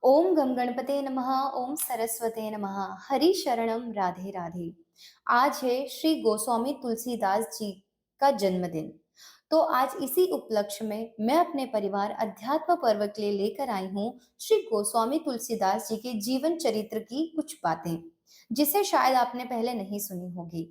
ओम गम गणपते नमः। ओम सरस्वते नमः। हरि शरणम राधे राधे। आज है श्री गोस्वामी तुलसीदास जी का जन्मदिन। तो आज इसी उपलक्ष्य में मैं अपने परिवार अध्यात्म पर्व के लिए लेकर आई हूँ श्री गोस्वामी तुलसीदास जी के जीवन चरित्र की कुछ बातें, जिसे शायद आपने पहले नहीं सुनी होगी।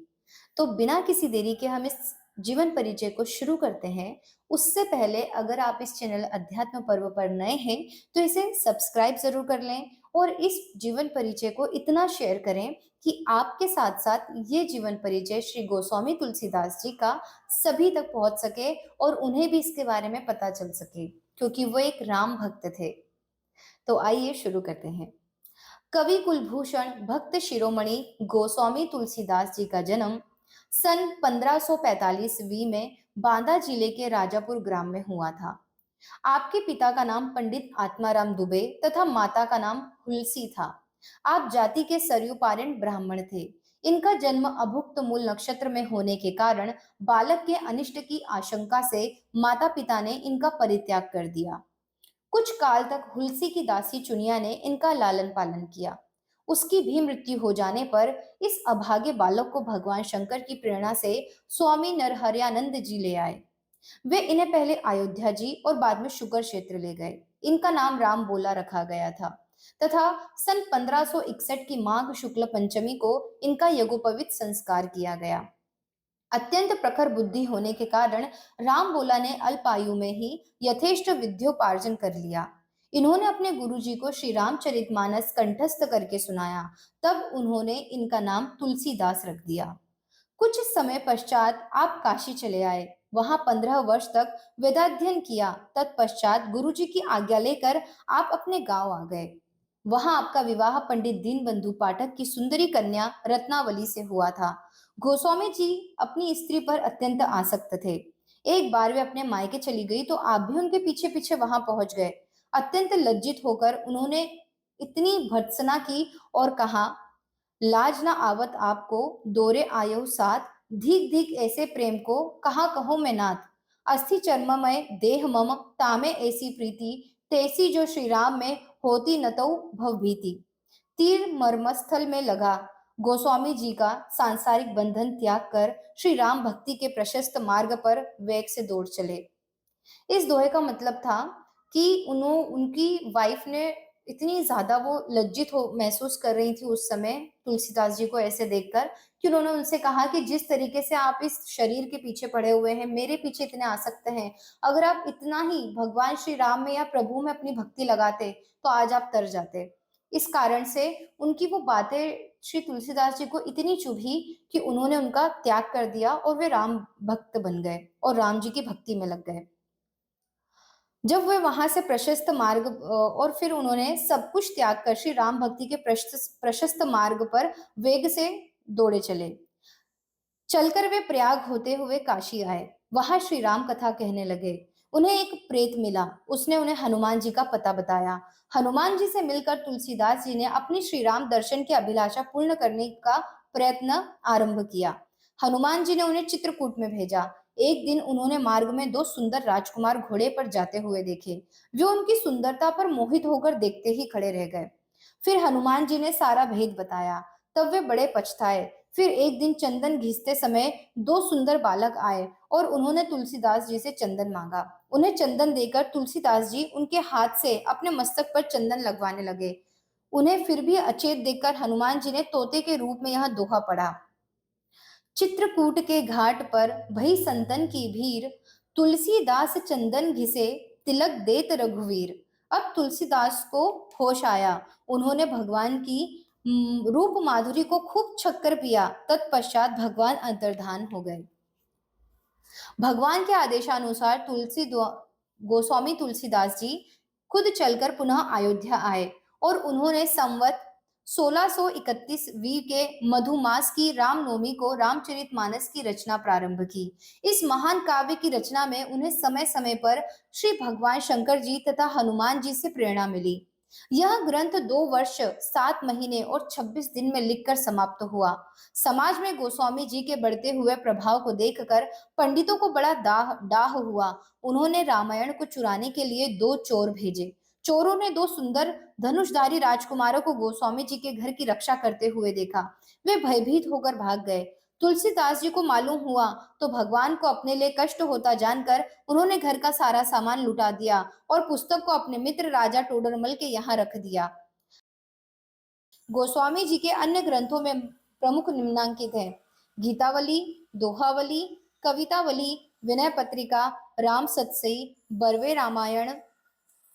तो बिना किसी देरी के हम इस जीवन परिचय को शुरू करते हैं। उससे पहले अगर आप इस चैनल अध्यात्म पर्व पर नए हैं तो इसे सब्सक्राइब जरूर कर लें और इस जीवन परिचय को इतना शेयर करें कि आपके साथ साथ ये जीवन परिचय श्री गोस्वामी तुलसीदास जी का सभी तक पहुंच सके और उन्हें भी इसके बारे में पता चल सके, क्योंकि वो एक राम भक्त थे। तो आइए शुरू करते हैं। कवि कुलभूषण भक्त शिरोमणि गोस्वामी तुलसीदास जी का जन्म सन 1545 में बांदा जिले के राजापुर ग्राम में हुआ था। आपके पिता का नाम पंडित आत्माराम दुबे तथा माता का नाम हुलसी था। आप जाति के सरयू पारण ब्राह्मण थे। इनका जन्म अभुक्त मूल नक्षत्र में होने के कारण बालक के अनिष्ट की आशंका से माता पिता ने इनका परित्याग कर दिया। कुछ काल तक हुलसी की दासी चुनिया ने इनका लालन पालन किया। उसकी भी मृत्यु हो जाने पर इस अभागे बालक को भगवान शंकर की प्रेरणा से स्वामी नरहरियानंद जी ले आए। वे इन्हें पहले अयोध्या जी और बाद में शुगर क्षेत्र ले गए। इनका नाम राम बोला रखा गया था तथा सन 1561 की माघ शुक्ल पंचमी को इनका यज्ञोपवीत संस्कार किया गया। अत्यंत प्रखर बुद्धि होने के कारण राम बोला ने अल्प आयु में ही यथेष्ट विद्योपार्जन कर लिया। इन्होंने अपने गुरुजी को श्री रामचरितमानस कंठस्थ करके सुनाया। तब उन्होंने इनका नाम तुलसीदास रख दिया। कुछ समय पश्चात आप काशी चले आए। वहां 15 वर्ष तक वेदाध्ययन किया। तत्पश्चात गुरुजी की आज्ञा लेकर आप अपने गांव आ गए। वहां आपका विवाह पंडित दीनबंधु पाठक की सुंदरी कन्या रत्नावली से हुआ था। गोस्वामी जी अपनी स्त्री पर अत्यंत आसक्त थे। एक बार वे अपने मायके चली गई तो आप भी उनके पीछे पीछे वहां पहुंच गए। अत्यंत लज्जित होकर उन्होंने इतनी भर्त्सना की और कहा, लाज ना आवत आपको, दोरे आयो साथ, धीक धीक ऐसे प्रेम को कहाँ कहो मैं नाथ। अस्थि चर्ममय देह मम, तामे ऐसी प्रीति, तैसी जो श्री राम में होती न तो भव भीति। तीर मर्मस्थल में लगा। गोस्वामी जी का सांसारिक बंधन त्याग कर श्री राम भक्ति के प्रशस्त मार्ग पर वेग से दौड़ चले। इस दोहे का मतलब था कि उनकी वाइफ ने इतनी ज्यादा वो लज्जित हो महसूस कर रही थी उस समय तुलसीदास जी को ऐसे देखकर, कि उन्होंने उनसे कहा कि जिस तरीके से आप इस शरीर के पीछे पड़े हुए हैं, मेरे पीछे इतने आसक्त हैं, अगर आप इतना ही भगवान श्री राम में या प्रभु में अपनी भक्ति लगाते तो आज आप तर जाते। इस कारण से उनकी वो बातें श्री तुलसीदास जी को इतनी चुभी कि उन्होंने उनका त्याग कर दिया और वे राम भक्त बन गए और राम जी की भक्ति में लग गए। जब वे वहां से प्रशस्त मार्ग और फिर उन्होंने सब कुछ त्याग कर श्री राम भक्ति के प्रशस्त प्रशस्त मार्ग पर वेग से दौड़े चले। चलकर वे प्रयाग होते हुए काशी आए। वहां श्री राम कथा कहने लगे। उन्हें एक प्रेत मिला। उसने उन्हें हनुमान जी का पता बताया। हनुमान जी से मिलकर तुलसीदास जी ने अपनी श्री राम दर्शन की अभिलाषा पूर्ण करने का प्रयत्न आरंभ किया। हनुमान जी ने उन्हें चित्रकूट में भेजा। एक दिन उन्होंने मार्ग में दो सुंदर राजकुमार घोड़े पर जाते हुए देखे। वे उनकी सुंदरता पर मोहित होकर देखते ही खड़े रह गए। फिर हनुमान जी ने सारा भेद बताया। तब वे बड़े पछताए। फिर एक दिन चंदन घिसते समय दो सुंदर बालक आए और उन्होंने तुलसीदास जी से चंदन मांगा। उन्हें चंदन देकर तुलसीदास जी उनके हाथ से अपने मस्तक पर चंदन लगवाने लगे। उन्हें फिर भी अचेत देखकर हनुमान जी ने तोते के रूप में यह दोहा पढ़ा, चित्रकूट के घाट पर भई संतन की भीड़, तुलसीदास चंदन घिसे, तिलक देत रघुवीर। अब तुलसीदास को होश आया। उन्होंने भगवान की रूप माधुरी को खूब छक्कर पिया। तत्पश्चात भगवान अंतर्धान हो गए। भगवान के आदेशानुसार गोस्वामी तुलसीदास जी खुद चलकर पुनः अयोध्या आए और उन्होंने संवत 1631 के मधुमास की रामनवमी को रामचरितमानस की रचना प्रारंभ की। इस महान काव्य की रचना में उन्हें समय समय पर श्री भगवान शंकर जी तथा हनुमान जी से प्रेरणा मिली। यह ग्रंथ 2 वर्ष 7 महीने और 26 दिन में लिखकर समाप्त हुआ। समाज में गोस्वामी जी के बढ़ते हुए प्रभाव को देखकर पंडितों को बड़ा डाह डाह हुआ। उन्होंने रामायण को चुराने के लिए दो चोर भेजे। चोरों ने दो सुंदर धनुषधारी राजकुमारों को गोस्वामी जी के घर की रक्षा करते हुए देखा। वे भयभीत होकर भाग गए। तुलसीदास जी को मालूम हुआ तो भगवान को अपने लिए कष्ट होता जानकर उन्होंने घर का सारा सामान लुटा दिया और पुस्तक को अपने मित्र राजा टोडरमल के यहाँ रख दिया। गोस्वामी जी के अन्य ग्रंथों में प्रमुख निम्नांकित हैं: गीतावली, दोहावली, कवितावली, विनय पत्रिका, राम सतसई, बरवे रामायण,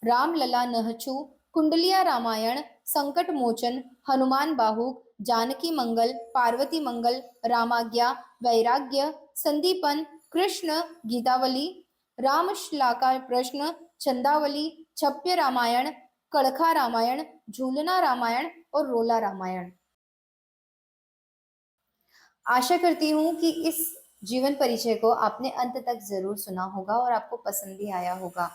रामलला नहचू, कुंडलिया रामायण, संकट मोचन, हनुमान बाहुक, जानकी मंगल, पार्वती मंगल, रामाज्ञा, वैराग्य, संदीपन, कृष्ण गीतावली, रामश्लाका प्रश्न, चंदावली, छप्य रामायण, कड़खा रामायण, झूलना रामायण और रोला रामायण। आशा करती हूँ कि इस जीवन परिचय को आपने अंत तक जरूर सुना होगा और आपको पसंद भी आया होगा।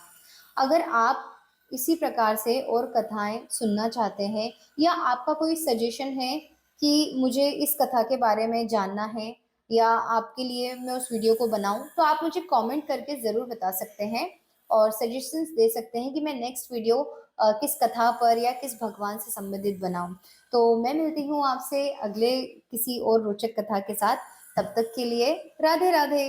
अगर आप इसी प्रकार से और कथाएं सुनना चाहते हैं या आपका कोई सजेशन है कि मुझे इस कथा के बारे में जानना है या आपके लिए मैं उस वीडियो को बनाऊं, तो आप मुझे कमेंट करके ज़रूर बता सकते हैं और सजेशंस दे सकते हैं कि मैं नेक्स्ट वीडियो किस कथा पर या किस भगवान से संबंधित बनाऊं। तो मैं मिलती हूँ आपसे अगले किसी और रोचक कथा के साथ। तब तक के लिए राधे राधे।